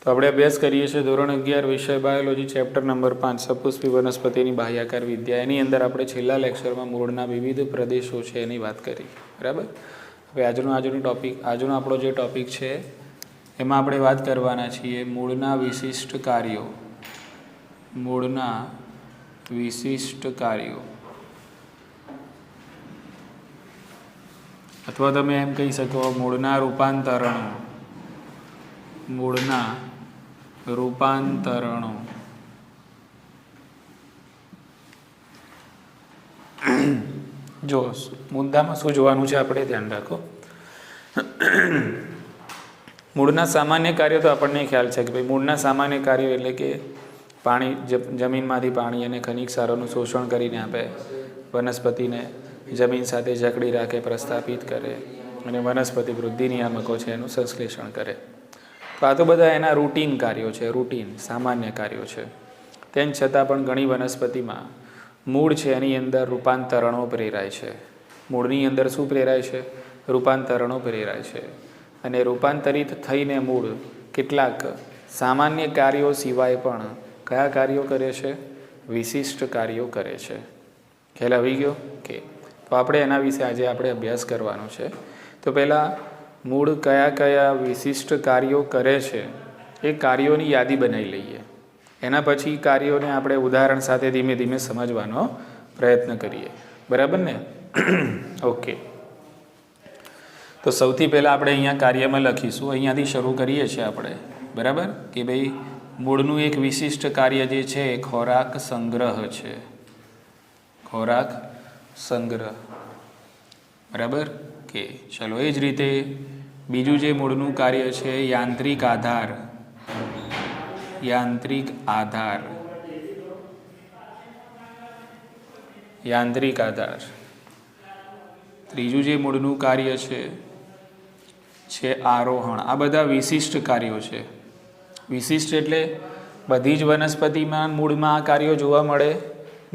તો આપણે અભ્યાસ કરીએ છીએ ધોરણ 11 વિષય બાયોલોજી ચેપ્ટર નંબર 5 સપુષ્પી વનસ્પતિની બાહ્યાકાર વિદ્યા. એની અંદર આપણે છેલ્લા લેક્ચરમાં મૂળના વિવિધ પ્રદેશો છે એની વાત કરી, બરાબર. હવે આજનો આપણો જે ટોપિક છે એમાં આપણે વાત કરવાના છીએ મૂળના વિશિષ્ટ કાર્યો. મૂળના વિશિષ્ટ કાર્યો, અથવા તમે એમ કહી શકો મૂળના રૂપાંતરણો. મૂળના રૂપાંતરણો. જો મુદ્દામાં શું જોવાનું છે આપણે ધ્યાન રાખો. મૂળના સામાન્ય કાર્યો તો આપણને ખ્યાલ છે કે ભાઈ મૂળના સામાન્ય કાર્યો એટલે કે પાણી, જમીનમાંથી પાણી અને ખનિજ સારોનું શોષણ કરીને આપે, વનસ્પતિને જમીન સાથે જકડી રાખે, પ્રસ્થાપિત કરે અને વનસ્પતિ વૃદ્ધિ નિયામકો છે એનું સંશ્લેષણ કરે. તો આ તો બધા એના રૂટીન કાર્યો છે, રૂટીન સામાન્ય કાર્યો છે. તેમ છતાં પણ ઘણી વનસ્પતિમાં મૂળ છે એની અંદર રૂપાંતરણો પ્રેરાય છે. મૂળની અંદર શું પ્રેરાય છે? રૂપાંતરણો પ્રેરાય છે. અને રૂપાંતરિત થઈને મૂળ કેટલાક સામાન્ય કાર્યો સિવાય પણ કયા કાર્યો કરે છે? વિશિષ્ટ કાર્યો કરે છે. ખ્યાલ આવી ગયો કે? તો આપણે એના વિશે આજે આપણે અભ્યાસ કરવાનો છે. તો પહેલાં મૂળ કયા કયા વિશિષ્ટ કાર્યો કરે છે એ કાર્યોની યાદી બનાવી લઈએ. એના પછી કાર્યોને આપણે ઉદાહરણ સાથે ધીમે ધીમે સમજવાનો પ્રયત્ન કરીએ, બરાબર ને? ઓકે. તો સૌથી પહેલાં આપણે અહીંયા કાર્યમાં લખીશું, અહીંયાથી શરૂ કરીએ છીએ આપણે, બરાબર? કે ભાઈ મૂળનું એક વિશિષ્ટ કાર્ય જે છે એ ખોરાક સંગ્રહ છે. ખોરાક સંગ્રહ, બરાબર કે? ચલો, એ જ રીતે બીજું જે મૂળનું કાર્ય છે યાંત્રિક આધાર. યાંત્રિક આધાર. યાંત્રિક આધાર. ત્રીજું જે મૂળનું કાર્ય છે આરોહણ. આ બધા વિશિષ્ટ કાર્યો છે. વિશિષ્ટ એટલે બધી જ વનસ્પતિમાં મૂળમાં આ કાર્યો જોવા મળે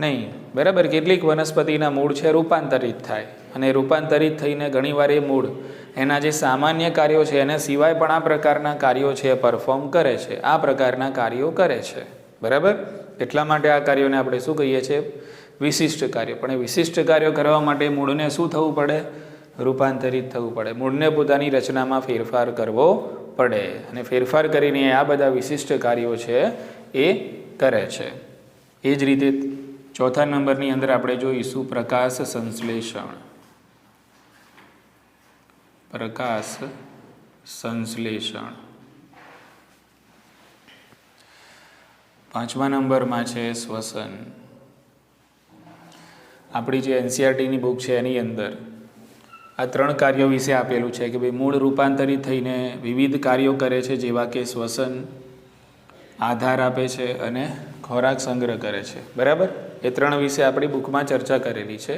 નહીં, બરાબર? કેટલીક વનસ્પતિના મૂળ છે રૂપાંતરિત થાય અને રૂપાંતરિત થઈને ઘણીવાર એ મૂળ એના જે સામાન્ય કાર્યો છે એના સિવાય પણ આ પ્રકારના કાર્યો છે એ પરફોર્મ કરે છે. આ પ્રકારના કાર્યો કરે છે, બરાબર? એટલા માટે આ કાર્યોને આપણે શું કહીએ છીએ? વિશિષ્ટ કાર્યો. પણ એ વિશિષ્ટ કાર્યો કરવા માટે મૂળને શું થવું પડે? રૂપાંતરિત થવું પડે. મૂળને પોતાની રચનામાં ફેરફાર કરવો પડે અને ફેરફાર કરીને આ બધા વિશિષ્ટ કાર્યો છે એ કરે છે. એ જ રીતે ચોથા નંબરની અંદર આપણે જોઈશું પ્રકાશ સંશ્લેષણ. પ્રકાશ સંશ્લેષણ. પાંચમા નંબરમાં છે શ્વસન. આપણી જે એનસીઈઆરટીની બુક છે એની અંદર આ ત્રણ કાર્યો વિશે આપેલું છે કે ભાઈ મૂળ રૂપાંતરિત થઈને વિવિધ કાર્યો કરે છે, જેવા કે શ્વસન, આધાર આપે છે અને ખોરાક સંગ્રહ કરે છે, બરાબર? એ ત્રણ વિશે આપણી બુકમાં ચર્ચા કરેલી છે.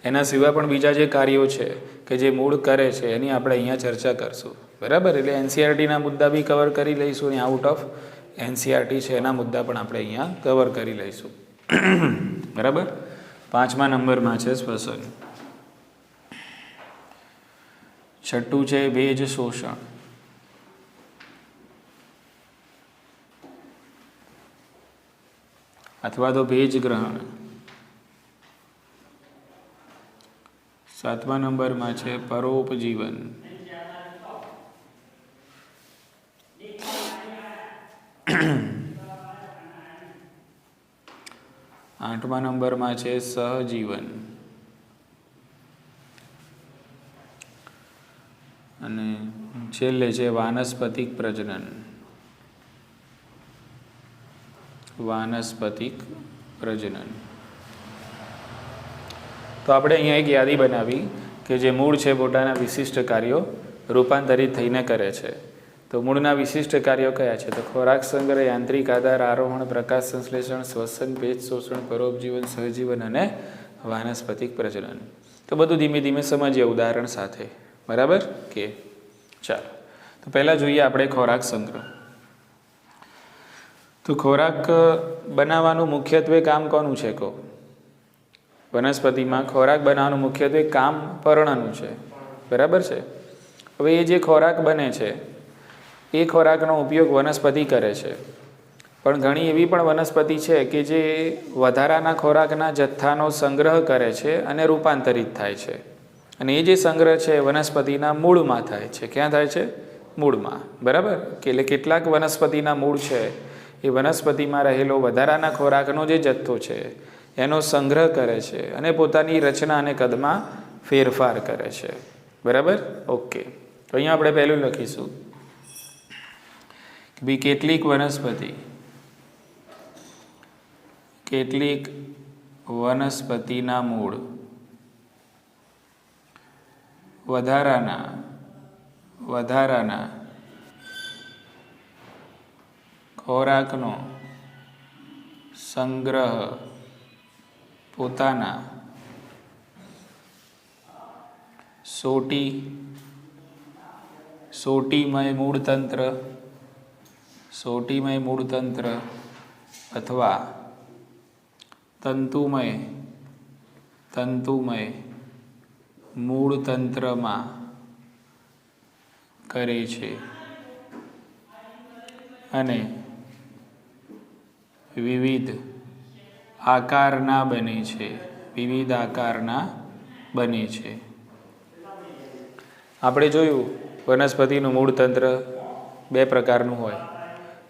એના સિવાય પણ બીજા જે કાર્યો છે કે જે મૂળ કરે છે એની આપણે અહીંયા ચર્ચા કરશું, બરાબર? એટલે એનસીઈઆરટીના મુદ્દા બી કવર કરી લઈશું અને આઉટ ઓફ એનસીઈઆરટી છે એના મુદ્દા પણ આપણે અહીંયા કવર કરી લઈશું, બરાબર? પાંચમા નંબરમાં છે શ્વસન. છઠ્ઠું છે ભેજ શોષણ. અથવા તો ભેજ ગ્રહણ. સાતમા નંબરમાં છે પરોપજીવન. આઠમા નંબરમાં છે સહજીવન. અને છેલ્લે છે વાનસ્પતિક પ્રજનન. વાનસ્પતિક પ્રજનન. તો આપણે અહીંયા એક યાદી બનાવી કે જે મૂળ છે પોતાના વિશિષ્ટ કાર્યો રૂપાંતરિત થઈને કરે છે. તો મૂળના વિશિષ્ટ કાર્યો કયા છે? તો ખોરાક સંગ્રહ, યાંત્રિક આધાર, આરોહણ, પ્રકાશ સંશ્લેષણ, શ્વસન, ભેજ શોષણ, પરોપજીવન, સહજીવન અને વાનસ્પતિક પ્રજનન. તો બધું ધીમે ધીમે સમજીએ ઉદાહરણ સાથે, બરાબર કે? ચાલો, તો પહેલાં જોઈએ આપણે ખોરાક સંગ્રહ. તો ખોરાક બનાવવાનું મુખ્યત્વે કામ કોનું છે કહો? વનસ્પતિમાં ખોરાક બનાવવાનું મુખ્યત્વે કામ પર્ણનું છે, બરાબર છે? હવે એ જે ખોરાક બને છે એ ખોરાકનો ઉપયોગ વનસ્પતિ કરે છે, પણ ઘણી એવી પણ વનસ્પતિ છે કે જે વધારાના ખોરાકના જથ્થાનો સંગ્રહ કરે છે અને રૂપાંતરિત થાય છે, અને એ જે સંગ્રહ છે વનસ્પતિના મૂળમાં થાય છે. ક્યાં થાય છે? મૂળમાં. બરાબર? એટલે કેટલાક વનસ્પતિના મૂળ છે એ વનસ્પતિમાં રહેલો વધારાના ખોરાકનો જે જથ્થો છે એનો સંગ્રહ કરે છે અને પોતાની રચના અને કદમાં ફેરફાર કરે છે. બરાબર? ઓકે. તો અહીંયા આપણે પહેલું લખીશું કે ભાઈ કેટલીક વનસ્પતિના મૂળ વધારાના ખોરાકનો સંગ્રહ પોતાના સોટીમય મૂળતંત્ર અથવા તંતુમય મૂળતંત્રમાં કરે છે અને વિવિધ આકારના બને છે. આપણે જોયું વનસ્પતિનું મૂળતંત્ર બે પ્રકારનું હોય,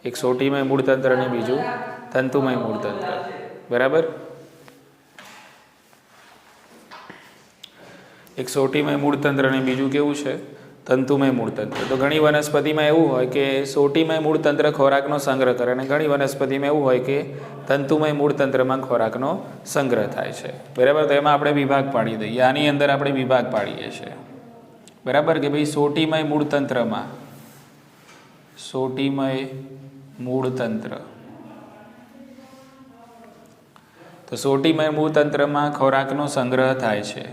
એક સોટીમય મૂળતંત્ર અને બીજું તંતુમય મૂળતંત્ર. બરાબર? એક સોટીમય મૂળતંત્ર અને બીજું કેવું છે? તંતુમય મૂળતંત્ર. તો ઘણી વનસ્પતિમાં એવું હોય કે સોટીમય મૂળતંત્ર ખોરાકનો સંગ્રહ કરે અને ઘણી વનસ્પતિમાં એવું હોય કે તંતુમય મૂળતંત્રમાં ખોરાકનો સંગ્રહ થાય છે. બરાબર? તો એમાં આપણે વિભાગ પાડી દઈએ. આની અંદર આપણે વિભાગ પાડીએ છીએ. બરાબર? કે ભાઈ સોટીમય મૂળતંત્ર. તો સોટીમય મૂળતંત્રમાં ખોરાકનો સંગ્રહ થાય છે.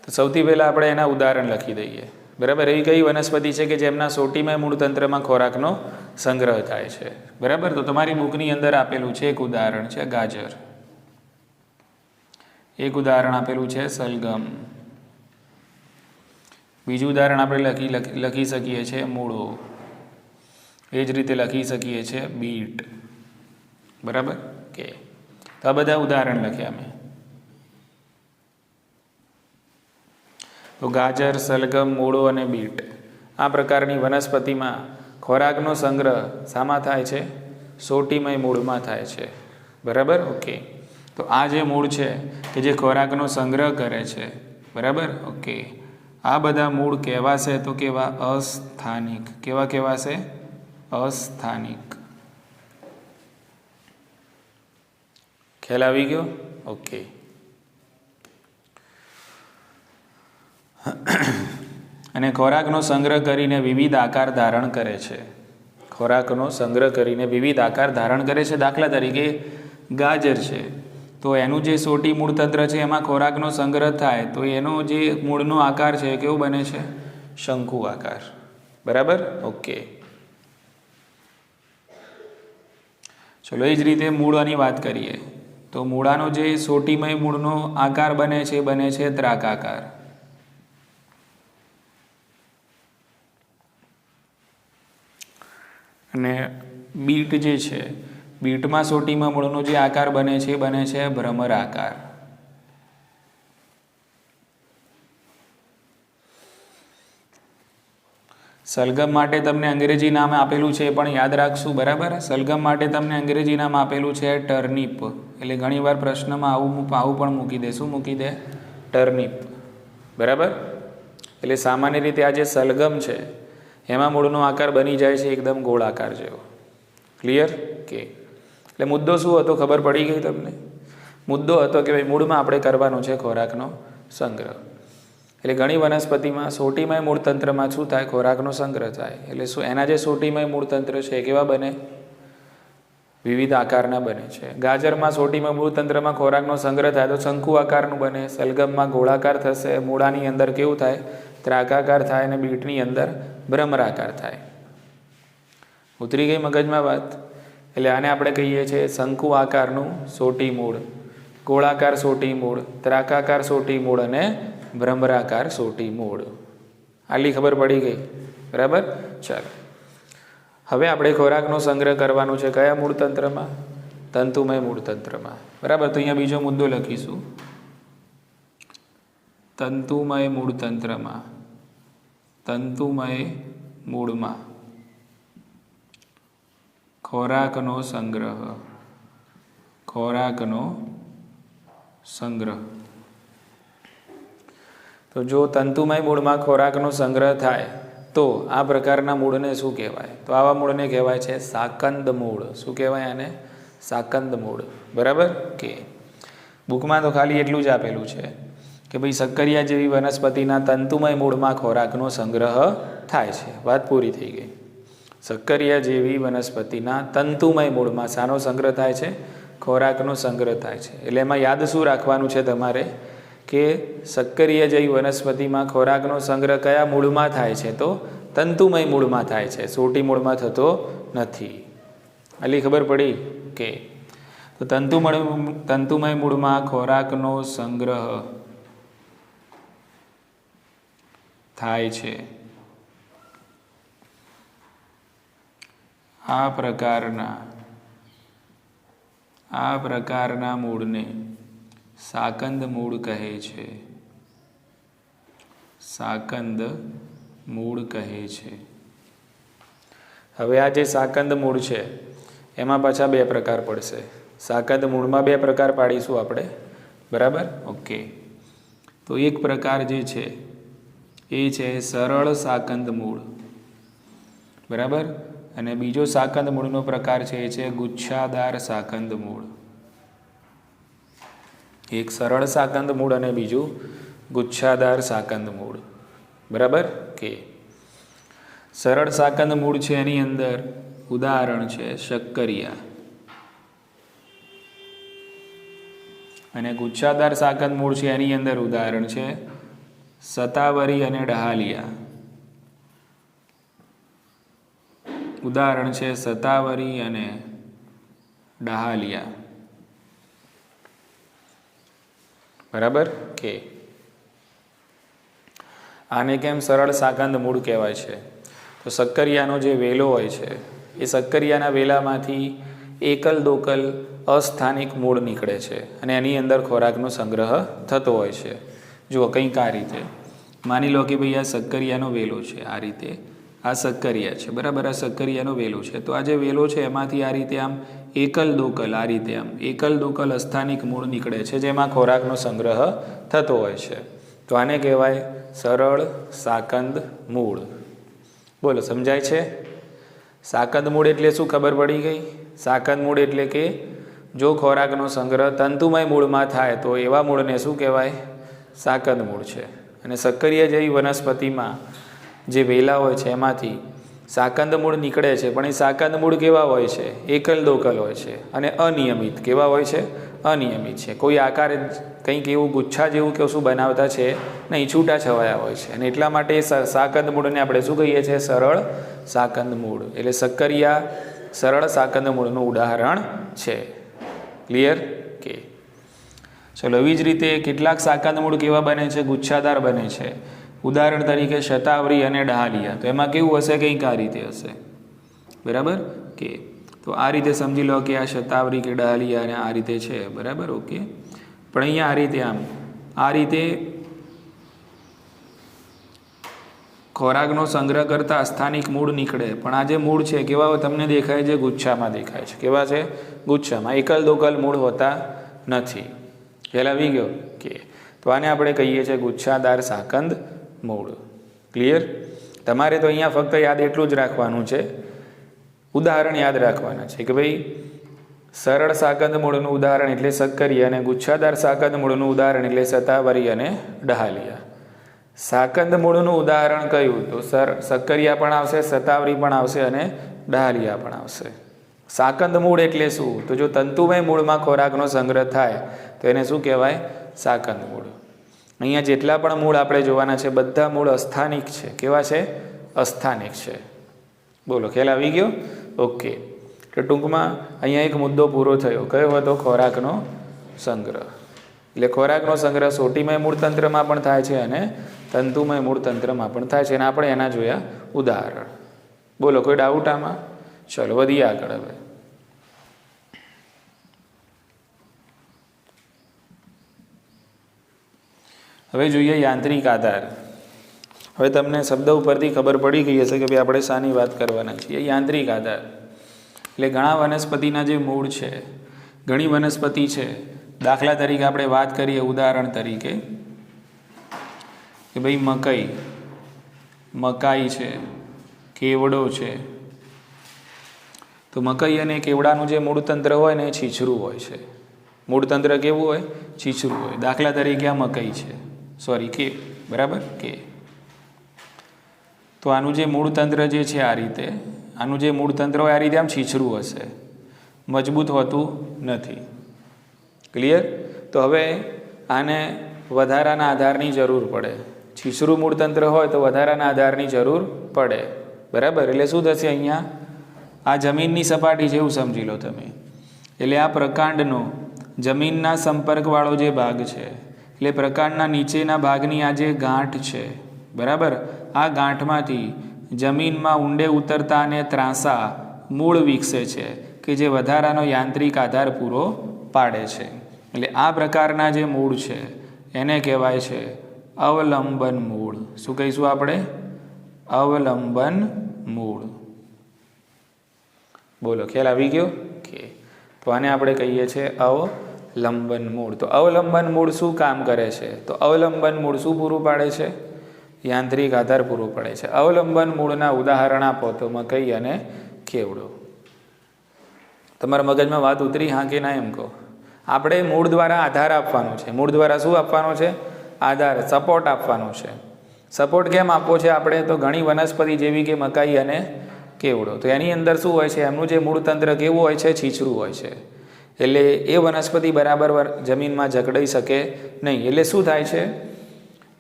તો સૌથી પહેલાં આપણે એના ઉદાહરણ લખી દઈએ. બરાબર? એવી કઈ વનસ્પતિ છે કે જેમના સોટીમય મૂળતંત્રમાં ખોરાકનો સંગ્રહ થાય છે? બરાબર? તો તમારી બુકની અંદર આપેલું છે એક ઉદાહરણ છે ગાજર, એક ઉદાહરણ આપેલું છે સલગમ, બીજું ઉદાહરણ આપણે લખી શકીએ છીએ મૂળો, એ જ રીતે લખી શકીએ છીએ બીટ. બરાબર? કે તો આ બધા ઉદાહરણ લખ્યા મેં. તો ગાજર, સલગમ, મૂળો અને બીટ આ પ્રકારની વનસ્પતિમાં ખોરાકનો સંગ્રહ શામાં થાય છે? સોટીમય મૂળમાં થાય છે. બરાબર? ઓકે. તો આ જે મૂળ છે કે જે ખોરાકનો સંગ્રહ કરે છે, બરાબર? ઓકે. આ બધા મૂળ કહેવાશે તો કેવા? અસ્થાનિક. કેવા કહેવાશે? અસ્થાનિક. ખ્યાલ આવી ગયો? ઓકે. અને ખોરાકનો સંગ્રહ કરીને વિવિધ આકાર ધારણ કરે છે. દાખલા તરીકે ગાજર છે, તો એનું જે સોટી મૂળતંત્ર છે એમાં ખોરાકનો સંગ્રહ થાય તો એનો જે મૂળનો આકાર છે એ કેવો બને છે? શંકુ આકાર. બરાબર? ઓકે. ચલો એ જ રીતે મૂળાની વાત કરીએ તો મૂળાનો જે સોટીમય મૂળનો આકાર બને છે દ્રાકાકાર. અને બીટ જે છે, બીટમાં સોટીમય મૂળનો જે આકાર બને છે ભ્રમર આકાર. સલગમ માટે તમને અંગ્રેજી નામ આપેલું છે પણ યાદ રાખશું. બરાબર? સલગમ માટે તમને અંગ્રેજી નામ આપેલું છે ટર્નિપ. એટલે ઘણીવાર પ્રશ્નમાં આવું પણ મૂકી દે. શું મૂકી દે? ટર્નિપ. બરાબર? એટલે સામાન્ય રીતે આ જે સલગમ છે એમાં મૂળનો આકાર બની જાય છે એકદમ ગોળાકાર જેવો. ક્લિયર? કે એટલે મુદ્દો શું હતો? ખબર પડી ગઈ તમને? મુદ્દો હતો કે ભાઈ મૂળમાં આપણે કરવાનો છે ખોરાકનો સંગ્રહ. એટલે ઘણી વનસ્પતિમાં સોટીમય મૂળતંત્રમાં શું થાય? ખોરાકનો સંગ્રહ થાય. એટલે શું એના જે સોટીમય મૂળતંત્ર છે કેવા બને? વિવિધ આકારના બને છે. ગાજરમાં સોટીમય મૂળતંત્રમાં ખોરાકનો સંગ્રહ થાય તો શંકુ આકારનું બને. સલગમમાં ગોળાકાર થશે. મૂળાની અંદર કેવું થાય? ત્રાકાકાર થાય. અને બીટની અંદર ભ્રમરાકાર થાય. ઉતરી ગઈ મગજમાં વાત? એટલે આને આપણે કહીએ છીએ શંકુ આકારનું સોટી મૂળ ગોળાકાર સોટી મૂળ, ત્રાકાકાર સોટી મૂળ અને ભ્રમરાકાર સોટી મૂળ. આટલી ખબર પડી ગઈ, બરાબર. ચાલો, હવે આપણે ખોરાકનો સંગ્રહ કરવાનો છે કયા મૂળતંત્રમાં? તંતુમય મૂળતંત્રમાં, બરાબર. તો અહીંયા બીજો મુદ્દો લખીશું, તંતુમય મૂળતંત્રમાં, તંતુમય મૂળમાં ખોરાકનો સંગ્રહ, ખોરાકનો સંગ્રહ. તો જો તંતુમય મૂળમાં ખોરાકનો સંગ્રહ થાય તો આ પ્રકારના મૂળને શું કહેવાય? તો આવા મૂળને કહેવાય છે સાકંદ મૂળ. શું કહેવાય આને? સાકંદ મૂળ, બરાબર. કે બુકમાં તો ખાલી એટલું જ આપેલું છે કે ભાઈ શક્કરિયા જેવી વનસ્પતિના તંતુમય મૂળમાં ખોરાકનો સંગ્રહ થાય છે. વાત પૂરી થઈ ગઈ. શક્કરિયા જેવી વનસ્પતિના તંતુમય મૂળમાં શાનો સંગ્રહ થાય છે? ખોરાકનો સંગ્રહ થાય છે. એટલે એમાં યાદ શું રાખવાનું છે તમારે કે શક્કરિયા જેવી વનસ્પતિમાં ખોરાકનો સંગ્રહ કયા મૂળમાં થાય છે? તો તંતુમય મૂળમાં થાય છે, સોટી મૂળમાં થતો નથી. આટલી ખબર પડી કે તો તંતુમય મૂળમાં ખોરાકનો સંગ્રહ થાય છે. આ પ્રકારના મૂળને સાકંદ મૂળ કહે છે. સાકંદ મૂળ કહે છે. હવે આ જે સાકંદ મૂળ છે એમાં પાછા બે પ્રકાર પડશે. સાકંદ મૂળમાં બે પ્રકાર પાડીશું આપણે, બરાબર. ઓકે, તો એક પ્રકાર જે છે એ છે સરળ સાકંદ મૂળ, બરાબર. અને બીજો સાકંદ મૂળનો પ્રકાર છે એ છે ગુચ્છાદાર સાકંદ મૂળ. એક સરળ સાકંદ મૂળ અને બીજું ગુચ્છાદાર સાકંદ મૂળ, બરાબર. કે સરળ સાકંદ મૂળ છે એની અંદર ઉદાહરણ છે શક્કરિયા, અને ગુચ્છાદાર સાકંદ મૂળ છે એની અંદર ઉદાહરણ છે શતાવરી અને ડહાલિયા. ઉદાહરણ છે શતાવરી અને ડહાલિયા, બરાબર. કે આને કેમ સરળ સાકંદ મૂળ કહેવાય છે? તો શક્કરિયાનો જે વેલો હોય છે એ શક્કરિયાના વેલામાંથી એકલ દોકલ અસ્થાનિક મૂળ નીકળે છે અને એની અંદર ખોરાકનો સંગ્રહ થતો હોય છે. જુઓ કંઈક આ રીતે માની લો કે ભાઈ આ શક્કરિયાનો વેલો છે, આ રીતે આ શક્કરિયા છે, બરાબર. આ શક્કરિયાનો વેલો છે. તો આ જે વેલો છે એમાંથી આ રીતે આમ એકલ દોકલ, આ રીતે આમ એકલ દોકલ અસ્થાનિક મૂળ નીકળે છે જેમાં ખોરાકનો સંગ્રહ થતો હોય છે. તો આને કહેવાય સરળ સાકંદ મૂળ. બોલો, સમજાય છે? સાકંદ મૂળ એટલે શું ખબર પડી ગઈ? સાકંદ મૂળ એટલે કે જો ખોરાકનો સંગ્રહ તંતુમય મૂળમાં થાય તો એવા મૂળને શું કહેવાય? સાકંદ મૂળ છે. અને શક્કરિયા જેવી વનસ્પતિમાં જે વેલા હોય છે એમાંથી સાકંદ મૂળ નીકળે છે, પણ એ સાકંદ મૂળ કેવા હોય છે? એકલ દોકલ હોય છે અને અનિયમિત. કેવા હોય છે? અનિયમિત છે. કોઈ આકાર કંઈક એવું ગુચ્છા જેવું કે શું બનાવતા છે નહીં, છૂટા છવાયા હોય છે. અને એટલા માટે સાકંદ મૂળને આપણે શું કહીએ છીએ? સરળ સાકંદ મૂળ. એટલે શક્કરિયા સરળ સાકંદ મૂળનું ઉદાહરણ છે. ક્લિયર? કે ચલો, એવી જ રીતે કેટલાક સાકંદ મૂળ કેવા બને છે? ગુચ્છાદાર બને છે. ઉદાહરણ તરીકે શતાવરી અને ડહાલિયા. તો એમાં કેવું હશે? કંઈક આ રીતે હશે, બરાબર. કે તો આ રીતે સમજી લો કે આ શતાવરી કે ડહાલિયા અને આ રીતે છે, બરાબર. ઓકે, પણ અહીંયા આ રીતે આમ આ રીતે ખોરાકનો સંગ્રહ કરતા સ્થાનિક મૂળ નીકળે, પણ આ જે મૂળ છે કેવા તમને દેખાય છે? ગુચ્છામાં દેખાય છે. કેવા છે? ગુચ્છામાં. એકલ દોકલ મૂળ હોતા નથી. ખ્યાલ આવી ગયો? કે તો આને આપણે કહીએ છીએ ગુચ્છાદાર સાકંદ મૂળ. ક્લિયર? તમારે તો અહીંયા ફક્ત યાદ એટલું જ રાખવાનું છે, ઉદાહરણ યાદ રાખવાના છે કે ભાઈ સરળ સાકંદ મૂળનું ઉદાહરણ એટલે શક્કરિયા અને ગુચ્છાદાર સાકંદ મૂળનું ઉદાહરણ એટલે શતાવરી અને ડહાલિયા. સાકંદ મૂળનું ઉદાહરણ કયું? તો શક્કરિયા પણ આવશે, શતાવરી પણ આવશે અને ડહાલિયા પણ આવશે. સાકંદ મૂળ એટલે શું? તો જો તંતુમય મૂળમાં ખોરાકનો સંગ્રહ થાય તો એને શું કહેવાય? સાકંદ મૂળ. અહીંયા જેટલા પણ મૂળ આપણે જોવાના છે બધા મૂળ અસ્થાનિક છે. કેવા છે? અસ્થાનિક છે. બોલો, ખ્યાલ આવી ગયો? ઓકે, તો ટૂંકમાં અહીંયા એક મુદ્દો પૂરો થયો. કયો હતો? ખોરાકનો સંગ્રહ. એટલે ખોરાકનો સંગ્રહ સોટીમય મૂળતંત્રમાં પણ થાય છે અને તંતુમય મૂળતંત્રમાં પણ થાય છે, અને આપણે એના જોયા ઉદાહરણ. બોલો, કોઈ ડાઉટ આમાં? ચલો વધીએ આગળ. હવે જોઈએ યાંત્રિક આધાર. હવે તમને શબ્દ ઉપરથી ખબર પડી ગઈ હશે કે ભાઈ આપણે શાની વાત કરવાના છીએ. યાંત્રિક આધાર એટલે ઘણા વનસ્પતિના જે મૂળ છે, ઘણી વનસ્પતિ છે, દાખલા તરીકે આપણે વાત કરીએ ઉદાહરણ તરીકે કે ભાઈ મકાઈ છે, કેવડો છે. તો મકાઈ અને કેવડાનું જે મૂળતંત્ર હોય ને એ છીછરું હોય છે. મૂળતંત્ર કેવું હોય? છીછરું હોય. દાખલા તરીકે આ મકાઈ છે, કે બરાબર કે. તો આનું જે મૂળતંત્ર જે છે આ રીતે, આનું જે મૂળતંત્ર હોય આ રીતે આમ છીછરું હશે, મજબૂત હોતું નથી. ક્લિયર? તો હવે આને વધારાના આધારની જરૂર પડે. છીછરું મૂળતંત્ર હોય તો વધારાના આધારની જરૂર પડે, બરાબર. એટલે શું થશે? અહીંયા આ જમીનની સપાટી છે એવું સમજી લો તમે. એટલે આ પ્રકાંડનો જમીનના સંપર્કવાળો જે ભાગ છે, એટલે પ્રકાંડના નીચેના ભાગની આ જે ગાંઠ છે, બરાબર, આ ગાંઠમાંથી જમીનમાં ઊંડે ઉતરતા અને ત્રાંસા મૂળ વિકસે છે કે જે વધારાનો યાંત્રિક આધાર પૂરો પાડે છે. એટલે આ પ્રકારના જે મૂળ છે એને કહેવાય છે અવલંબન મૂળ. શું કહીશું આપણે? અવલંબન મૂળ. બોલો, ખ્યાલ આવી ગયો કે? તો આને આપણે કહીએ છીએ અવલંબન મૂળ. તો અવલંબન મૂળ શું કામ કરે છે? તો અવલંબન મૂળ શું પૂરું પાડે છે? યાંત્રિક આધાર પૂરો પાડે છે. અવલંબન મૂળના ઉદાહરણ આપો તો મકાઈ અને કેવડો. તમારા મગજમાં વાત ઉતરી? હા કે ના એમ કહો. આપણે મૂળ દ્વારા આધાર આપવાનો છે. મૂળ દ્વારા શું આપવાનો છે? આધાર, સપોર્ટ આપવાનો છે. સપોર્ટ કેમ આપવો છે આપણે? તો ઘણી વનસ્પતિ જેવી કે મકાઈ અને કેવડો, તો એની અંદર શું હોય છે? એમનું જે મૂળતંત્ર કેવું હોય છે? છીછરું હોય છે. એટલે એ વનસ્પતિ બરાબર જમીનમાં જકડાઈ શકે નહીં. એટલે શું થાય છે?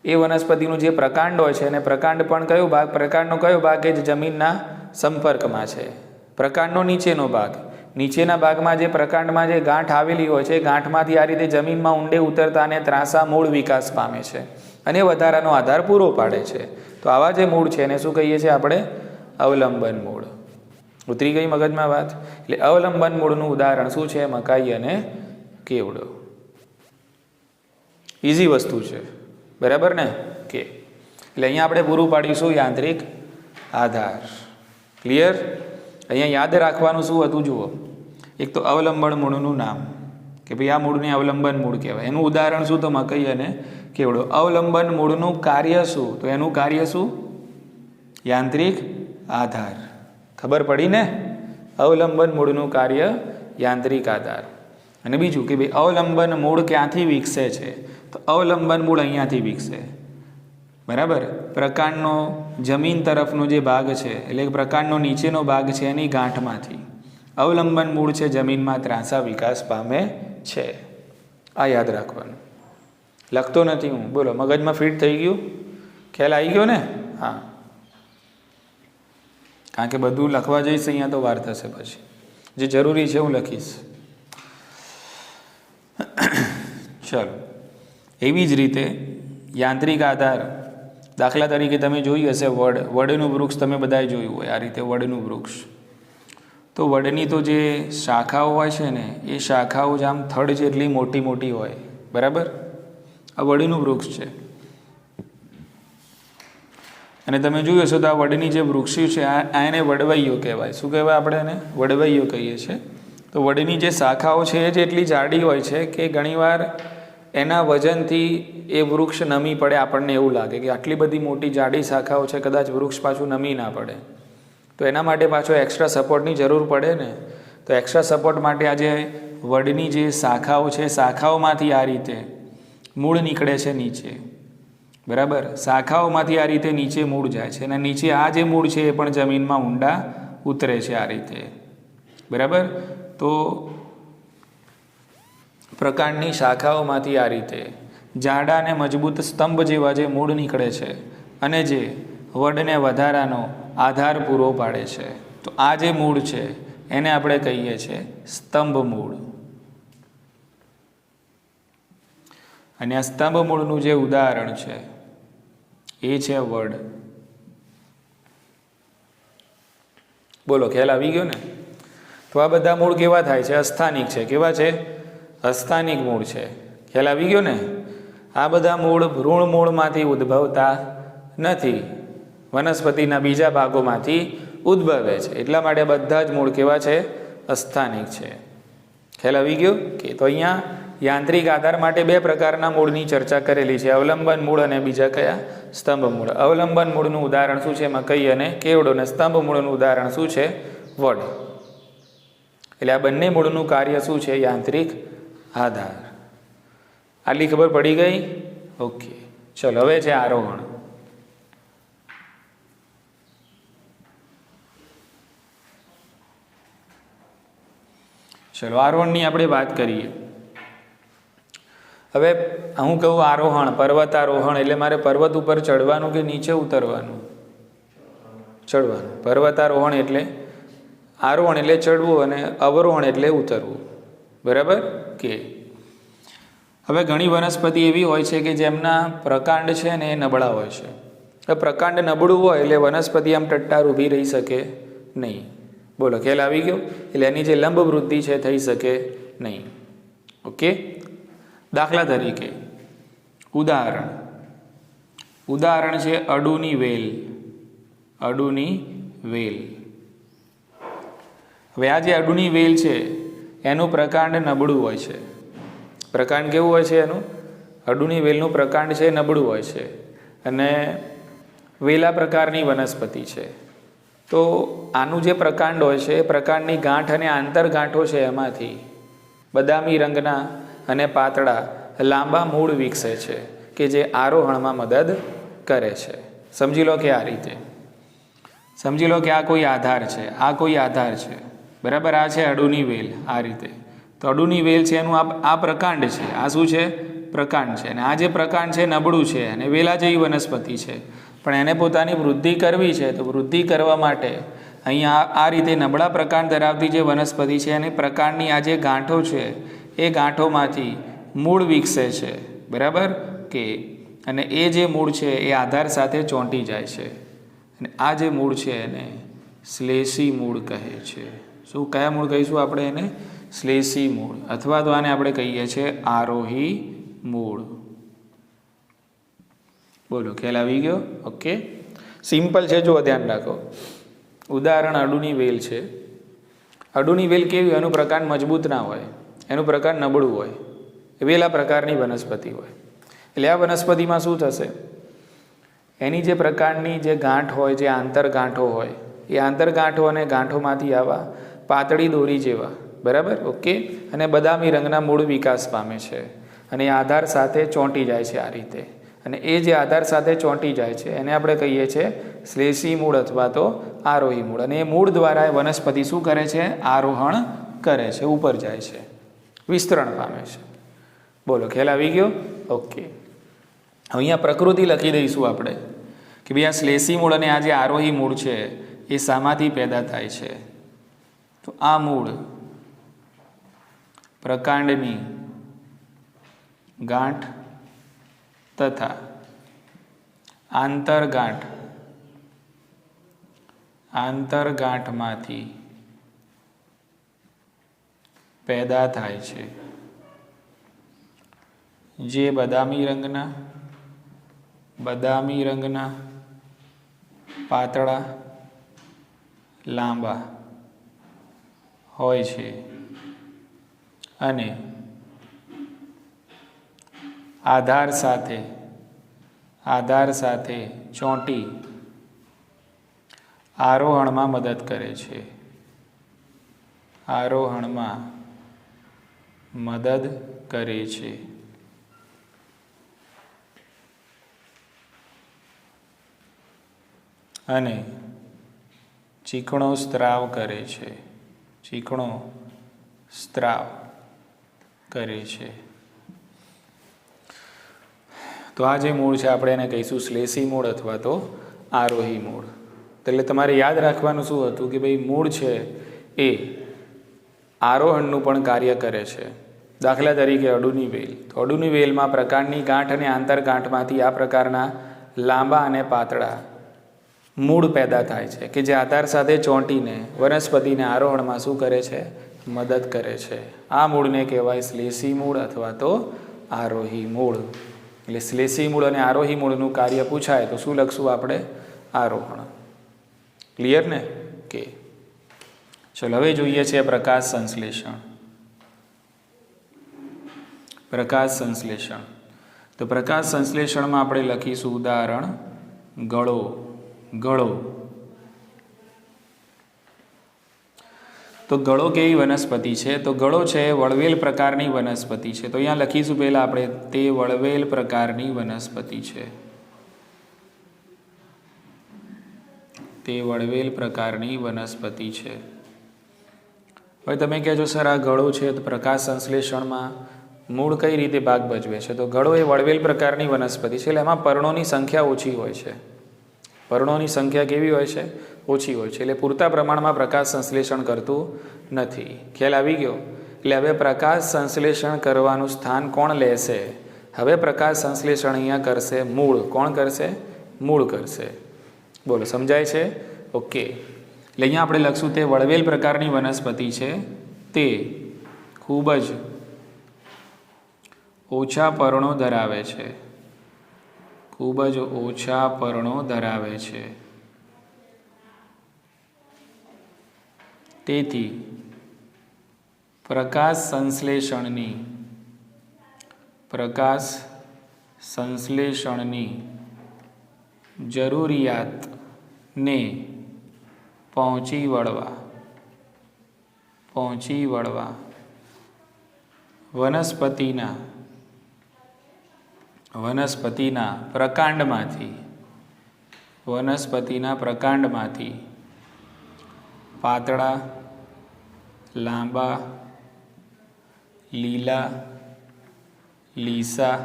એ વનસ્પતિનું જે પ્રકાંડ હોય છે, અને પ્રકાંડ પણ કયો ભાગ? પ્રકાંડનો કયો ભાગ કે જે જમીનના સંપર્કમાં છે? પ્રકાંડનો નીચેનો ભાગ. નીચેના ભાગમાં જે પ્રકાંડમાં જે ગાંઠ આવેલી હોય છે, ગાંઠમાંથી આ રીતે જમીનમાં ઊંડે ઉતરતા અને ત્રાંસા મૂળ વિકાસ પામે છે અને વધારાનો આધાર પૂરો પાડે છે. તો આવા જે મૂળ છે એને શું કહીએ છીએ આપણે? અવલંબન મૂળ. ઉતરી ગઈ મગજમાં વાત? એટલે અવલંબન મૂળનું ઉદાહરણ શું છે? મકાઈ અને કેવડો. ઇઝી વસ્તુ છે, બરાબર ને કે? એટલે અહીંયા આપણે પૂરું પાડીશું યાંત્રિક આધાર. ક્લિયર? અહીંયા યાદ રાખવાનું શું હતું જુઓ. એક તો અવલંબન મૂળનું નામ, કે ભાઈ આ મૂળને અવલંબન મૂળ કહેવાય. એનું ઉદાહરણ શું? તો મકાઈ અને કેવડો. અવલંબન મૂળનું કાર્ય શું? તો એનું કાર્ય શું? યાંત્રિક આધાર. ખબર પડી ને? અવલંબન મૂળનું કાર્ય યાંત્રિક આધાર. અને બીજું કે ભાઈ અવલંબન મૂળ ક્યાંથી વિકસે છે? તો અવલંબન મૂળ અહીંયાથી વિકસે, બરાબર. પ્રકાંડનો જમીન તરફનો જે ભાગ છે, એટલે પ્રકાંડનો નીચેનો ભાગ છે એની ગાંઠમાંથી અવલંબન મૂળ છે જમીનમાં ત્રાંસા વિકાસ પામે છે. આ યાદ રાખવાનું. લખતો નથી હું. બોલો, મગજમાં ફિટ થઈ ગયું? ખ્યાલ આવી ગયો ને? હા, કારણ કે બધું લખવા જઈશ અહીંયા તો વાર થશે. પછી જે જરૂરી છે હું લખીશ. ચલો, એવી જ રીતે યાંત્રિક આધાર, દાખલા તરીકે તમે જોઈ હશે વડનું વૃક્ષ. તમે બધાએ જોયું હોય આ રીતે વડનું વૃક્ષ. તો વડની તો જે શાખાઓ હોય છે ને, એ શાખાઓ જ આમ થડ જેટલી મોટી મોટી હોય, બરાબર. આ વડનું વૃક્ષ છે. અને તમે જોયું હશો તો આ વડની જે વૃક્ષ છે આ એને વડવૈયો કહેવાય. શું કહેવાય? આપણે એને વડવૈયો કહીએ છીએ. તો વડની જે શાખાઓ છે એ જ એટલી જાડી હોય છે કે ઘણીવાર એના વજનથી એ વૃક્ષ નમી પડે. આપણને એવું લાગે કે આટલી બધી મોટી જાડી શાખાઓ છે, કદાચ વૃક્ષ પાછું નમી ના પડે. તો એના માટે પાછો એક્સ્ટ્રા સપોર્ટની જરૂર પડે ને. તો એક્સ્ટ્રા સપોર્ટ માટે આ જે વડની જે શાખાઓ છે, શાખાઓમાંથી આ રીતે મૂળ નીકળે છે નીચે, બરાબર. શાખાઓમાંથી આ રીતે નીચે મૂળ જાય છે, અને નીચે આ જે મૂળ છે એ પણ જમીનમાં ઊંડા ઉતરે છે આ રીતે, બરાબર. તો પ્રકાંડની શાખાઓમાંથી આ રીતે જાડા અને મજબૂત સ્તંભ જેવા જે મૂળ નીકળે છે અને જે વડને વધારાનો આધાર પૂરો પાડે છે. તો આ જે મૂળ છે એને આપણે કહીએ છીએ સ્તંભ મૂળ. અને આ સ્તંભ મૂળનું જે ઉદાહરણ છે એ છે વડ. બોલો, ખ્યાલ આવી ગયો ને? તો આ બધા મૂળ કેવા થાય છે? અસ્થાનિક છે. કેવા છે? અસ્થાનિક મૂળ છે. ખ્યાલ આવી ગયો ને? આ બધા મૂળ ભ્રૂણ મૂળમાંથી ઉદ્ભવતા નથી, વનસ્પતિના બીજા ભાગોમાંથી ઉદ્ભવે છે. એટલા માટે બધા જ મૂળ કેવા છે? અસ્થાનિક છે. ખ્યાલ આવી ગયો? કે તો અહીંયા યાંત્રિક આધાર માટે બે પ્રકારના મૂળની ચર્ચા કરેલી છે, અવલંબન મૂળ અને બીજા કયા? સ્તંભ મૂળ. અવલંબન મૂળનું ઉદાહરણ શું છે? મકઈ અને કેવડો. અને સ્તંભ મૂળનું ઉદાહરણ શું છે? વડ. એટલે આ બંને મૂળનું કાર્ય શું છે? યાંત્રિક આધાર. આટલી ખબર પડી ગઈ? ઓકે, ચલો હવે છે આરોહણ. ચલો આરોહણની આપણે વાત કરીએ. હવે હું કહું આરોહણ, પર્વતારોહણ એટલે મારે પર્વત ઉપર ચડવાનું કે નીચે ઉતરવાનું? ચડવાનું. પર્વતારોહણ એટલે આરોહણ એટલે ચડવું અને અવરોહણ એટલે ઉતરવું. બરાબર કે? હવે ઘણી વનસ્પતિ એવી હોય છે કે જેમના પ્રકાંડ છે ને એ નબળા હોય છે. હવે પ્રકાંડ નબળું હોય એટલે વનસ્પતિ આમ ટટ્ટાર ઊભી રહી શકે નહીં. બોલો, ખ્યાલ આવી ગયો? એટલે એની જે લંબ વૃદ્ધિ છે થઈ શકે નહીં. ઓકે, દાખલા તરીકે ઉદાહરણ છે અડુની વેલ. અડુની વેલ. હવે આ જે અડુની વેલ છે એનું પ્રકાંડ નબળું હોય છે. પ્રકાંડ કેવું હોય છે એનું? અડુની વેલનું પ્રકાંડ છે નબળું હોય છે અને વેલા પ્રકારની વનસ્પતિ છે. તો આનું જે પ્રકાંડ હોય છે એ પ્રકાંડની ગાંઠ અને આંતરગાંઠો છે એમાંથી બદામી રંગના અને પાતળા લાંબા મૂળ વિકસે છે કે જે આરોહણમાં મદદ કરે છે. સમજી લો કે આ રીતે, સમજી લો કે આ કોઈ આધાર છે, આ કોઈ આધાર છે. બરાબર? આ છે અડુની વેલ. આ રીતે તો અડુની વેલ છે એનું આ પ્રકાંડ છે. આ શું છે? પ્રકાંડ છે. અને આ જે પ્રકાંડ છે નબળું છે અને વેલા જેવી વનસ્પતિ છે, પણ એને પોતાની વૃદ્ધિ કરવી છે. તો વૃદ્ધિ કરવા માટે અહીંયા આ રીતે નબળા પ્રકાંડ ધરાવતી જે વનસ્પતિ છે એની પ્રકાંડની આ જે ગાંઠો છે એ ગાંઠોમાંથી મૂળ વિકસે છે. બરાબર કે? અને એ જે મૂળ છે એ આધાર સાથે ચોંટી જાય છે અને આ જે મૂળ છે એને શ્લેષી મૂળ કહે છે. શું કયા મૂળ કહીશું આપણે એને? શ્લેષી મૂળ, અથવા તો આને આપણે કહીએ છીએ આરોહી મૂળ. બોલો, ખ્યાલ આવી ગયો? ઓકે, સિમ્પલ છે. જો ધ્યાન રાખો. ઉદાહરણ અડુની વેલ છે. અડુની વેલ કેવી? એનું પ્રકાંડ મજબૂત ના હોય, એનું પ્રકાંડ નબળું હોય, વેલા પ્રકારની વનસ્પતિ હોય. એટલે આ વનસ્પતિમાં શું થશે? એની જે પ્રકાંડની જે ગાંઠ હોય, જે આંતરગાંઠો હોય, એ આંતરગાંઠો અને ગાંઠોમાંથી આવા પાતળી દોરી જેવા, બરાબર? ઓકે, અને બદામી રંગના મૂળ વિકાસ પામે છે અને એ આધાર સાથે ચોંટી જાય છે આ રીતે. અને એ જે આધાર સાથે ચોંટી જાય છે એને આપણે કહીએ છીએ શ્લેષી મૂળ અથવા તો આરોહી મૂળ. અને એ મૂળ દ્વારા એ વનસ્પતિ શું કરે છે? આરોહણ કરે છે, ઉપર જાય છે, વિસ્તરણ પામે છે. બોલો, ખ્યાલ આવી ગયો? ઓકે, અહીંયા પ્રકૃતિ લખી દઈશું આપણે કે ભાઈ આ શ્લેષી મૂળ અને આ જે આરોહી મૂળ છે એ શામાંથી પેદા થાય છે? તો આ મૂળ પ્રકાંડની ગાંઠ તથા આંતરગાંઠમાંથી પેદા થાય છે, જે બદામી રંગના પાતળા લાંબા હોય છે અને આધાર સાથે ચોંટી આરોહણમાં મદદ કરે છે. આરોહણમાં મદદ કરે છે. અને ચીકણો સ્ત્રાવ કરે છે. ચીકણો સ્ત્રાવ કરે છે. તો આ જે મૂળ છે આપણે એને કહીશું શ્લેષી મૂળ અથવા તો આરોહી મૂળ. એટલે તમારે યાદ રાખવાનું શું હતું કે ભાઈ મૂળ છે એ આરોહણનું પણ કાર્ય કરે છે દાખલા તરીકે અડુની વેલ. તો અડુની વેલમાં પ્રકાંડની ગાંઠ અને આંતરગાંઠમાંથી આ પ્રકારના લાંબા અને પાતળા મૂળ પેદા થાય છે કે જે આધાર સાથે ચોંટીને વનસ્પતિને આરોહણમાં શું કરે છે? મદદ કરે છે. આ મૂળને કહેવાય શ્લેષી મૂળ અથવા તો આરોહી મૂળ. એટલે શ્લેષી મૂળ અને આરોહી મૂળનું કાર્ય પૂછાય તો શું લખશું આપણે? આરોહણ. ક્લિયર ને? કે ચલો હવે જોઈએ છે પ્રકાશ સંશ્લેષણ. પ્રકાશ સંશ્લેષણ. તો પ્રકાશ સંશ્લેષણમાં આપણે લખીશું ઉદાહરણ ગળો. ગળો. તો ગળો કેવી વનસ્પતિ છે? તો ગળો છે વળવેલ પ્રકારની વનસ્પતિ છે. તો અહીંયા લખીશું પહેલાં આપણે તે વળવેલ પ્રકારની વનસ્પતિ છે. તે વળવેલ પ્રકારની વનસ્પતિ છે. હવે તમે કહેજો સર આ ગળો છે તો પ્રકાશ સંશ્લેષણમાં મૂળ કઈ રીતે ભાગ ભજવે છે? તો ગળો એ વળવેલ પ્રકારની વનસ્પતિ છે એટલે એમાં પર્ણોની સંખ્યા ઓછી હોય છે. પર્ણોની સંખ્યા કેવી હોય છે? ઓછી હોય છે. એટલે પૂરતા પ્રમાણમાં પ્રકાશ સંશ્લેષણ કરતું નથી. ખ્યાલ આવી ગયો? એટલે હવે પ્રકાશ સંશ્લેષણ કરવાનું સ્થાન કોણ લેશે? હવે પ્રકાશ સંશ્લેષણ અહીંયા કરશે મૂળ. કોણ કરશે? મૂળ કરશે. બોલો, સમજાય છે? ઓકે. એટલે અહીંયા આપણે લખશું તે વળવેલ પ્રકારની વનસ્પતિ છે. તે ખૂબ જ ઓછા પર્ણો ધરાવે છે. ખૂબ જ ઓછા પર્ણો ધરાવે છે. તેથી પ્રકાશ સંશ્લેષણની જરૂરિયાતને પહોંચી વળવા વનસ્પતિના પ્રકાંડમાંથી પાતળા, લાંબા, લીલા, લીસા,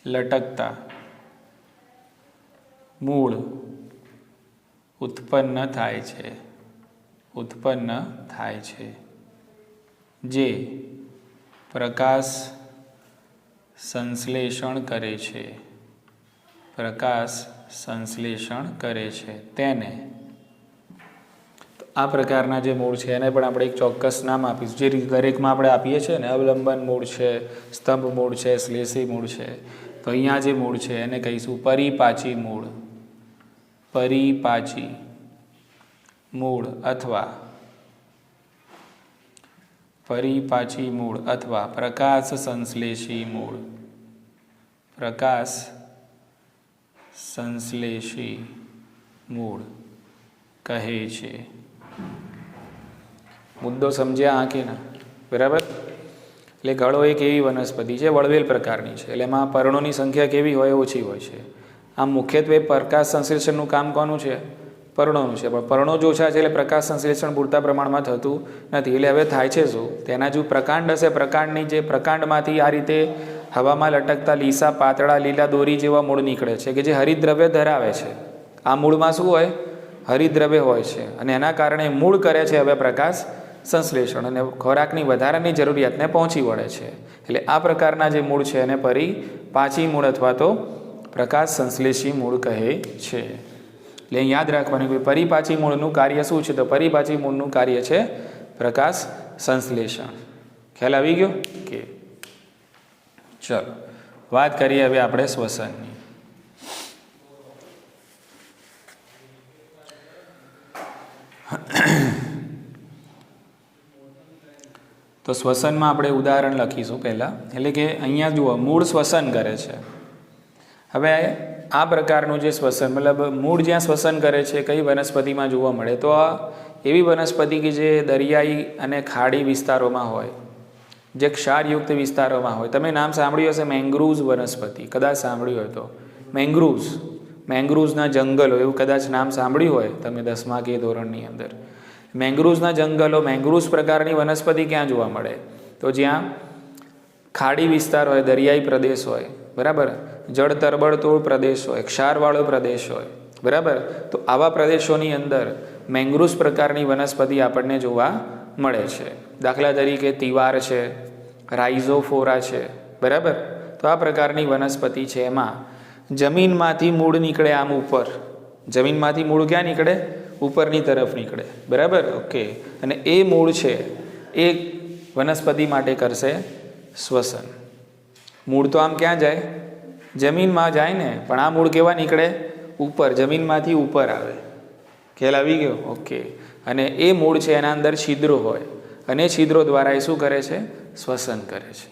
લટકતા મૂળ ઉત્પન્ન થાય છે. જે પ્રકાશ સંશ્લેષણ કરે છે તેને. આ પ્રકારના જે મૂળ છે એને પણ આપણે એક ચોક્કસ નામ આપીશું. જે રીતે દરેકમાં આપણે આપીએ છીએ ને, અવલંબન મૂળ છે, સ્તંભ મૂળ છે, શ્લેષી મૂળ છે. તો અહીંયા જે મૂળ છે એને કહીશું પરિપાચી મૂળ. પરિપાચી મૂળ અથવા પ્રકાશ સંશ્લેષી મૂળ. પ્રકાશ સંશ્લેષી મૂળ કહે છે. મુદ્દો સમજ્યા આ કે ના? બરાબર. એટલે ગળો એક એવી વનસ્પતિ છે વળવેલ પ્રકારની છે. એટલે એમાં પર્ણોની સંખ્યા કેવી હોય? ઓછી હોય છે. આમ મુખ્યત્વે પ્રકાશ સંશ્લેષણનું કામ કોનું છે? પર્ણોનું છે. પણ પર્ણો જ ઓછા છે એટલે પ્રકાશ સંશ્લેષણ પૂરતા પ્રમાણમાં થતું નથી. એટલે હવે થાય છે શું? તેના જો પ્રકાંડ હશે, પ્રકાંડમાંથી આ રીતે હવામાં લટકતા લીસા, પાતળા, લીલા દોરી જેવા મૂળ નીકળે છે કે જે હરિતદ્રવ્ય ધરાવે છે. આ મૂળમાં શું હોય? હરિતદ્રવ્ય હોય છે. અને એના કારણે મૂળ કરે છે હવે પ્રકાશ સંશ્લેષણ અને ખોરાકની વધારાની જરૂરિયાતને પહોંચી વળે છે. એટલે આ પ્રકારના જે મૂળ છે એને પરિપાચી મૂળ અથવા તો પ્રકાશ સંશ્લેષી મૂળ કહે છે. એટલે યાદ રાખવાનું કે પરિપાચી મૂળનું કાર્ય શું છે? તો પરિપાચી મૂળનું કાર્ય છે પ્રકાશ સંશ્લેષણ. ખ્યાલ આવી ગયો? કે ચલો વાત કરીએ હવે આપણે શ્વસનની. તો શ્વસનમાં આપણે ઉદાહરણ લખીશું પહેલાં. એટલે કે અહીંયા જુઓ, મૂળ શ્વસન કરે છે. હવે આ પ્રકારનું જે શ્વસન મતલબ મૂળ જ્યાં શ્વસન કરે છે કઈ વનસ્પતિમાં જોવા મળે? તો આ એવી વનસ્પતિ કે જે દરિયાઈ અને ખાડી વિસ્તારોમાં હોય, જે ક્ષારયુક્ત વિસ્તારોમાં હોય. તમે નામ સાંભળ્યું હશે મેંગ્રુવ્સ વનસ્પતિ, કદાચ સાંભળ્યું હોય તો. મેંગ્રુવ્સના જંગલો એવું કદાચ નામ સાંભળ્યું હોય તમે 10મા કે ધોરણની અંદર. મેંગ્રુવ્સના જંગલો, મેંગ્રુવ્સ પ્રકારની વનસ્પતિ ક્યાં જોવા મળે? તો જ્યાં ખાડી વિસ્તાર હોય, દરિયાઈ પ્રદેશ હોય, બરાબર, જળ તરબડતોડ પ્રદેશ હોય, ક્ષારવાળો પ્રદેશ હોય, બરાબર. તો આવા પ્રદેશોની અંદર મેંગ્રુવ્સ પ્રકારની વનસ્પતિ આપણને જોવા મળે છે. દાખલા તરીકે તિવાર છે, રાઇઝોફોરા છે, બરાબર. તો આ પ્રકારની વનસ્પતિ છે, એમાં જમીનમાંથી મૂળ નીકળે આમ ઉપર. જમીનમાંથી મૂળ ક્યાં નીકળે? ઉપરની તરફ નીકળે, બરાબર. ઓકે. અને એ મૂળ છે એ વનસ્પતિ માટે કરશે શ્વસન. મૂળ તો આમ ક્યાં જાય? જમીનમાં જાય ને, પણ આ મૂળ કેવા નીકળે? ઉપર, જમીનમાંથી ઉપર આવે. ખ્યાલ આવી ગયો? ઓકે. અને એ મૂળ છે એના અંદર છિદ્રો હોય, અને છિદ્રો દ્વારા એ શું કરે છે? શ્વસન કરે છે.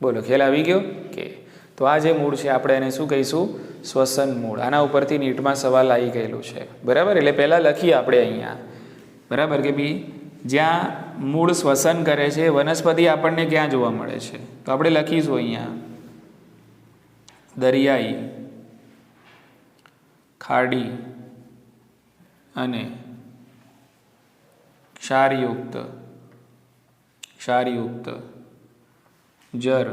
બોલો, ખ્યાલ આવી ગયો? કે તો આ જે મૂળ છે આપણે એને શું કહીશું? શ્વસન મૂળ. આના ઉપરથી નીટમાં સવાલ આવી ગયેલું છે, બરાબર. એટલે પહેલાં લખીએ આપણે અહીંયા, બરાબર, કે ભાઈ જ્યાં મૂળ શ્વસન કરે છે વનસ્પતિ આપણને ક્યાં જોવા મળે છે? તો આપણે લખીશું અહીંયા દરિયાઈ, ખાડી અને ક્ષારયુક્ત જર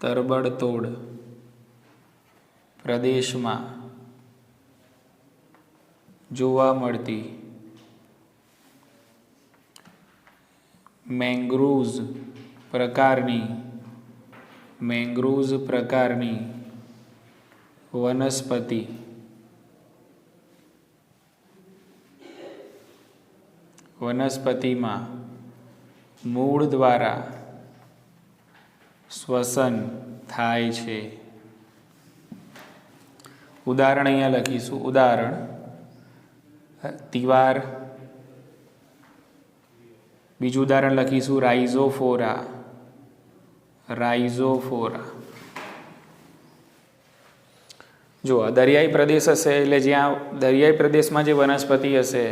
તરબડતોડ પ્રદેશમાં જોવા મળતી મેંગ્રુવ્સ પ્રકારની વનસ્પતિમાં મૂળ દ્વારા શ્વસન થાય છે. ઉદાહરણ અહીંયા લખીશું. ઉદાહરણ તિવાર. બીજું ઉદાહરણ લખીશું રાઇઝોફોરા. જો દરિયાઈ પ્રદેશ હશે એટલે જ્યાં દરિયાઈ પ્રદેશમાં જે વનસ્પતિ હશે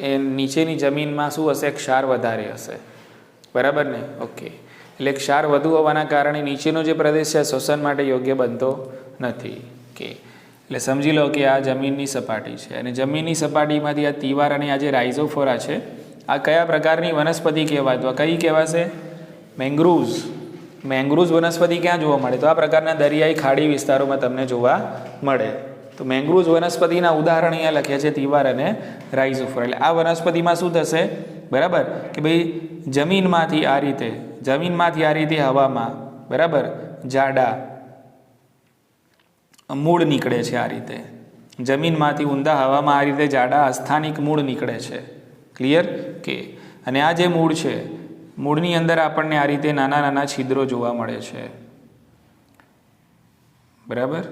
એ નીચેની જમીનમાં શું હશે? ક્ષાર વધારે હશે, બરાબર ને? ઓકે. એટલે ક્ષાર વધુ હોવાના કારણે નીચેનો જે પ્રદેશ છે શ્વસન માટે યોગ્ય બનતો નથી. કે એટલે સમજી લો કે આ જમીનની સપાટી છે, અને જમીનની સપાટીમાંથી આ તિવાર અને આ જે રાઇઝોફોરા છે આ કયા પ્રકારની વનસ્પતિ કહેવાય? તો કઈ કહેવાશે? મેંગ્રુવ્સ. મેંગ્રુવ્સ વનસ્પતિ ક્યાં જોવા મળે? તો આ પ્રકારના દરિયાઈ ખાડી વિસ્તારોમાં તમને જોવા મળે. તો મેંગ્રુવ્સ વનસ્પતિના ઉદાહરણ અહીંયા લખ્યા છે તિવાર અને રાઇઝોફોરા. એટલે આ વનસ્પતિમાં શું થશે? બરાબર, કે ભાઈ જમીનમાંથી આ રીતે હવામાં, બરાબર, જાડા મૂળ નીકળે છે. આ રીતે જમીનમાંથી ઊંડા હવામાં આ રીતે જાડા અસ્થાનિક મૂળ નીકળે છે. ક્લિયર? કે અને આ જે મૂળ છે, મૂળની અંદર આપણને આ રીતે નાના નાના છિદ્રો જોવા મળે છે, બરાબર.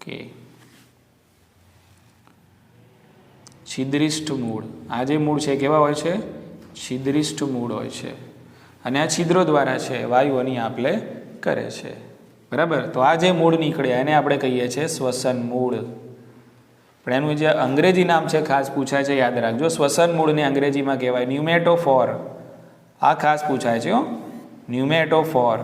કે છિદ્રિષ્ઠ મૂળ. આ જે મૂળ છે કેવા હોય છે? છિદ્રિષ્ઠ મૂળ હોય છે. અને આ છિદ્રો દ્વારા છે વાયુઓની આપ-લે કરે છે, બરાબર. તો આ જે મૂળ નીકળે એને આપણે કહીએ છીએ શ્વસન મૂળ. પણ એનું જે અંગ્રેજી નામ છે ખાસ પૂછાય છે, યાદ રાખજો. શ્વસન મૂળને અંગ્રેજીમાં કહેવાય ન્યુમેટોફોર. આ ખાસ પૂછાય છે, ન્યુમેટોફોર.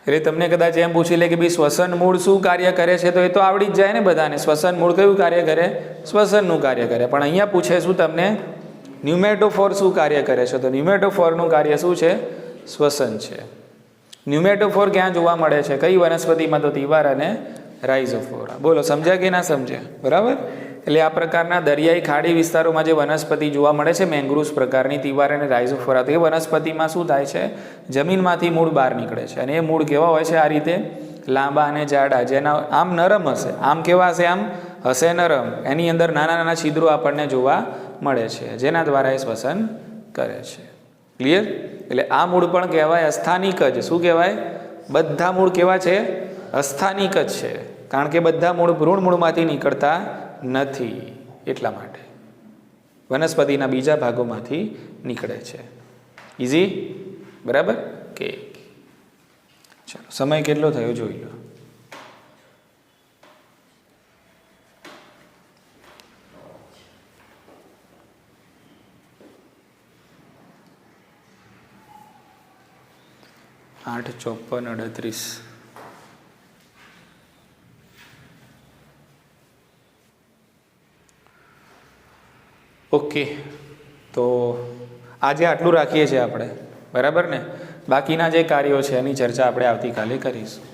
એટલે તમને કદાચ એમ પૂછી લે કે ભાઈ શ્વસન મૂળ શું કાર્ય કરે છે, તો એ તો આવડી જ જાય ને બધાને. શ્વસન મૂળ કયું કાર્ય કરે? શ્વસનનું કાર્ય કરે. પણ અહીંયા પૂછે શું તમને? ન્યુમેટોફોર શું કાર્ય કરે છે? તો ન્યુમેટોફોરનું કાર્ય શું છે? શ્વસન છે. ન્યુમેટોફોર ક્યાં જોવા મળે છે? કઈ વનસ્પતિમાં? તો તિવાર અને રાઇઝોફોરા. બોલો, સમજ્યા કે ના સમજ્યા? બરાબર. એટલે આ પ્રકારના દરિયાઈ ખાડી વિસ્તારોમાં જે વનસ્પતિ જોવા મળે છે મેંગ્રુવ્સ પ્રકારની, તિવાર અને રાઇઝોફોરા, તો એ વનસ્પતિમાં શું થાય છે? જમીનમાંથી મૂળ બહાર નીકળે છે. અને એ મૂળ કેવા હોય છે? આ રીતે લાંબા અને જાડા, જેના આમ નરમ હશે. આમ કેવા હશે? આમ હશે નરમ. એની અંદર નાના નાના છિદ્રો આપણને જોવા મળે છે, જેના દ્વારા એ શ્વસન કરે છે. ક્લિયર? એટલે આ મૂળ પણ કહેવાય અસ્થાનિક જ. શું કહેવાય? બધા મૂળ કેવા છે? અસ્થાનિક જ છે. કારણ કે બધા મૂળ ભ્રૂણ મૂળમાંથી નીકળતા નથી, એટલા માટે વનસ્પતિના બીજા ભાગોમાંથી નીકળે છે. ઇઝી? બરાબર. કે ચાલો, સમય કેટલો થયો જોઈ લો. આઠ 54:38. ઓકે, તો આજે આટલું રાખીએ છીએ આપણે, બરાબર ને? બાકીના જે કાર્યો છે એની ચર્ચા આપણે આવતીકાલે કરીશું.